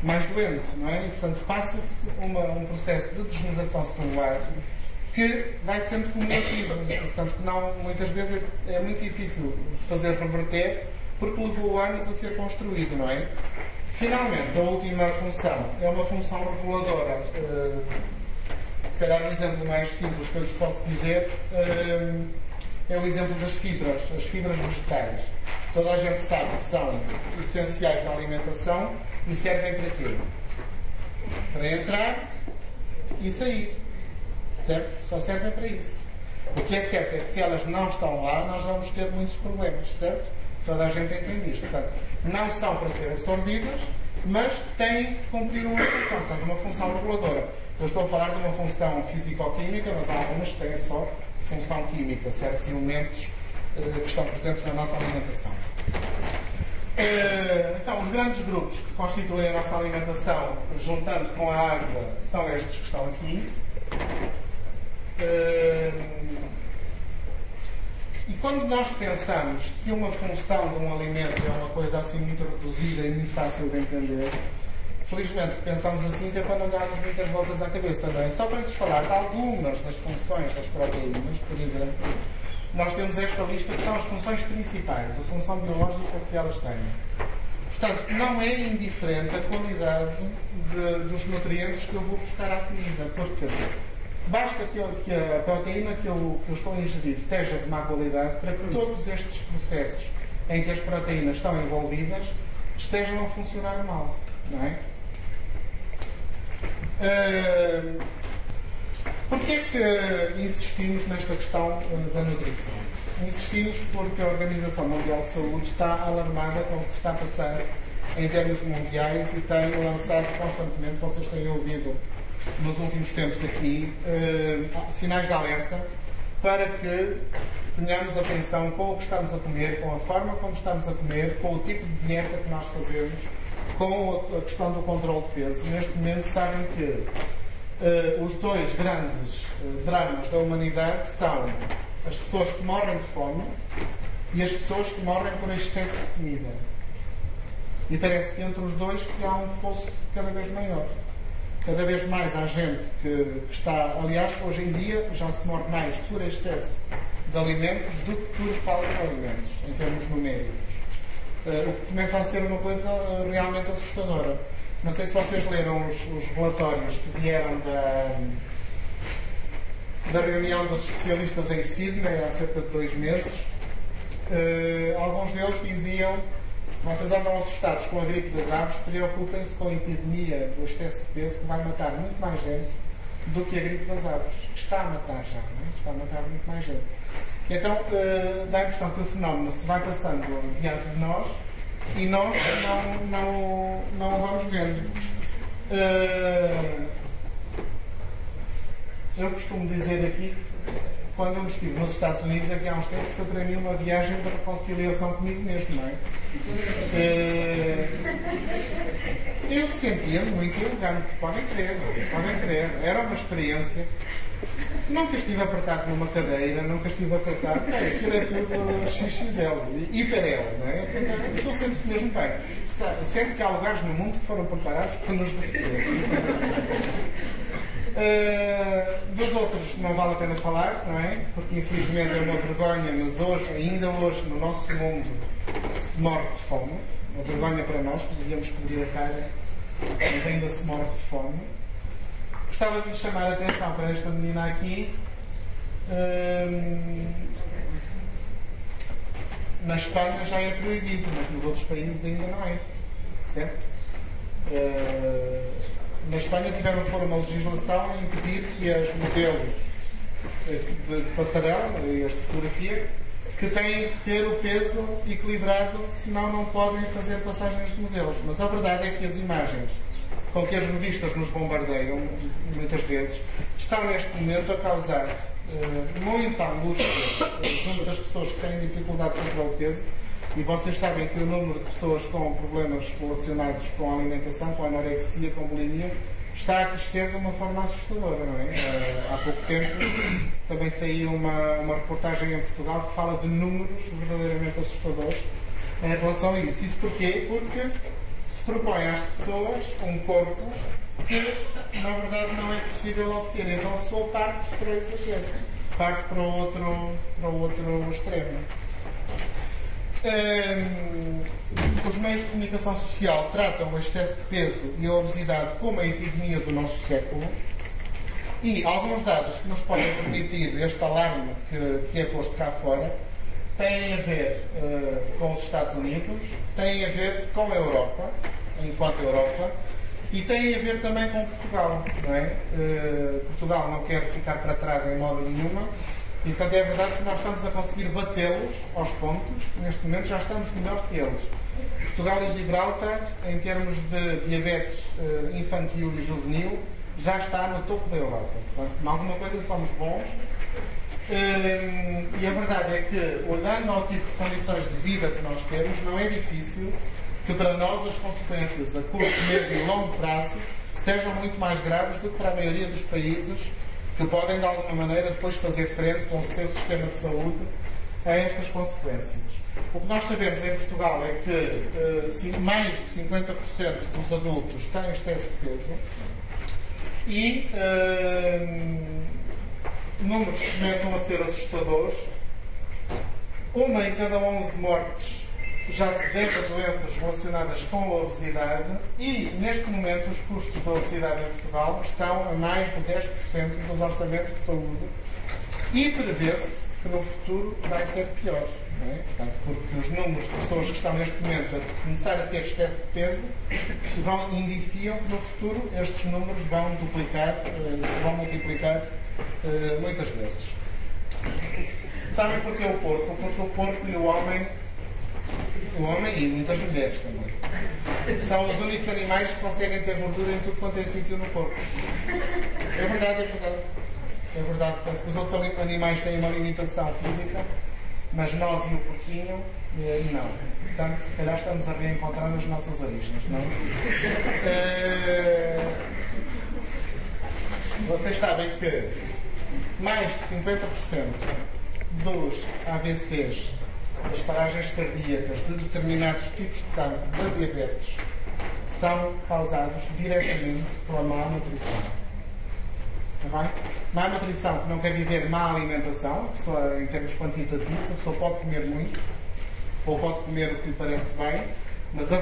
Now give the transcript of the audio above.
mais doente, não é? E, portanto, passa-se um processo de degeneração celular que vai sendo cumulativa. Portanto, não, muitas vezes é muito difícil de fazer reverter porque levou anos a ser construído, não é? Finalmente, a última função é uma função reguladora. Se calhar um exemplo mais simples que eu lhes posso dizer é o exemplo das fibras, as fibras vegetais. Toda a gente sabe que são essenciais na alimentação e servem para quê? Para entrar e sair. Certo? Só servem para isso. O que é certo é que se elas não estão lá, nós vamos ter muitos problemas, certo? Toda a gente entende isto. Portanto, não são para ser absorvidas, mas têm que cumprir uma função. Portanto, uma função reguladora. Eu estou a falar de uma função físico-química, mas há algumas que têm só função química, certos elementos que estão presentes na nossa alimentação. Então, os grandes grupos que constituem a nossa alimentação, juntando com a água, são estes que estão aqui. E quando nós pensamos que uma função de um alimento é uma coisa assim muito reduzida e muito fácil de entender, felizmente pensamos assim que é para não darmos muitas voltas à cabeça, não é? Só para lhes falar de algumas das funções das proteínas, por exemplo, nós temos esta lista que são as funções principais, a função biológica que elas têm. Portanto, não é indiferente a qualidade dos nutrientes que eu vou buscar à comida, porque basta que a proteína que eu estou a ingerir seja de má qualidade para que todos estes processos em que as proteínas estão envolvidas estejam a funcionar mal, não é? Porquê é que insistimos nesta questão da nutrição? Insistimos porque a Organização Mundial de Saúde está alarmada com o que se está a passar em termos mundiais e tem lançado constantemente, vocês têm ouvido nos últimos tempos aqui, sinais de alerta para que tenhamos atenção com o que estamos a comer, com a forma como estamos a comer, com o tipo de dieta que nós fazemos, com a questão do controle de peso. Neste momento sabem que os dois grandes dramas da humanidade são as pessoas que morrem de fome e as pessoas que morrem por excesso de comida. E parece que entre os dois que há um fosso cada vez maior. Cada vez mais há gente que está... Aliás, hoje em dia já se morre mais por excesso de alimentos do que por falta de alimentos, em termos numéricos. O que começa a ser uma coisa realmente assustadora. Não sei se vocês leram os relatórios que vieram da reunião dos especialistas em Sydney há cerca de 2 meses. Alguns deles diziam: vocês andam assustados com a gripe das aves, preocupem-se com a epidemia do excesso de peso que vai matar muito mais gente do que a gripe das aves. Está a matar já, não é? Está a matar muito mais gente. Então, dá a impressão que o fenómeno se vai passando diante de nós e nós não o vamos vendo. Eu costumo dizer aqui, quando eu estive nos Estados Unidos, aqui há uns tempos, foi para mim uma viagem de reconciliação comigo mesmo, não é? Eu sentia-me muito elegante, podem crer. Era uma experiência. Nunca estive apertado numa cadeira, nunca estive apertado. Aquilo é tudo XXL, hiper-L, não é? A pessoa sente-se mesmo bem. Sente que há lugares no mundo que foram preparados para nos receber. Dos outros não vale a pena falar, não é? Porque infelizmente é uma vergonha, mas ainda hoje, no nosso mundo, se morre de fome. Uma vergonha para nós, que devíamos cobrir a cara, mas ainda se morre de fome. Gostava de lhe chamar a atenção para esta menina aqui. Na Espanha já é proibido, mas nos outros países ainda não é. Certo? Na Espanha tiveram que pôr uma legislação a impedir que as modelos de passarela, este de fotografia, que têm que ter o peso equilibrado, senão não podem fazer passagens de modelos. Mas a verdade é que as imagens com que as revistas nos bombardeiam, muitas vezes, estão neste momento a causar muita angústia junto das pessoas que têm dificuldade de controlar o peso. E vocês sabem que o número de pessoas com problemas relacionados com a alimentação, com a anorexia, com a bulimia, está a crescer de uma forma assustadora, não é? Há pouco tempo também saiu uma reportagem em Portugal que fala de números verdadeiramente assustadores em relação a isso. Isso porquê? Porque se propõe às pessoas um corpo que, na verdade, não é possível obter. Então a pessoa parte para o exagero, parte para o outro extremo. Os meios de comunicação social tratam o excesso de peso e a obesidade como a epidemia do nosso século, e alguns dados que nos podem permitir este alarme que é posto cá fora têm a ver com os Estados Unidos, têm a ver com a Europa, enquanto Europa, e têm a ver também com Portugal. Não é? Portugal não quer ficar para trás em modo nenhuma, e portanto é verdade que nós estamos a conseguir batê-los aos pontos. Neste momento já estamos melhor que eles. Portugal e Gibraltar, em termos de diabetes infantil e juvenil, já está no topo da Europa. Portanto, em alguma coisa somos bons. E a verdade é que, olhando ao tipo de condições de vida que nós temos, não é difícil que para nós as consequências a curto, médio e longo prazo sejam muito mais graves do que para a maioria dos países que podem, de alguma maneira, depois fazer frente com o seu sistema de saúde a estas consequências. O que nós sabemos em Portugal é que mais de 50% dos adultos têm excesso de peso e números que começam a ser assustadores. 1 em cada 11 mortes já se deve a doenças relacionadas com a obesidade e, neste momento, os custos da obesidade em Portugal estão a mais de 10% dos orçamentos de saúde e prevê-se que no futuro vai ser pior. Não é? Portanto, porque os números de pessoas que estão neste momento a começar a ter excesso de peso indiciam que no futuro estes números vão duplicar, se vão multiplicar muitas vezes. Sabem porquê o porco? Porque o porco e o homem e muitas mulheres também, são os únicos animais que conseguem ter gordura em tudo quanto é sítio no corpo. É verdade, é verdade. É verdade. Parece que os outros animais têm uma limitação física, mas nós e o porquinho, não. Portanto, se calhar estamos a reencontrar nas nossas origens, não é? Vocês sabem que mais de 50% dos AVCs, das paragens cardíacas de determinados tipos de cancro, de diabetes, são causados diretamente pela má nutrição. Está bem? Má nutrição, que não quer dizer má alimentação, a pessoa, em termos quantitativos, a pessoa pode comer muito, ou pode comer o que lhe parece bem, mas a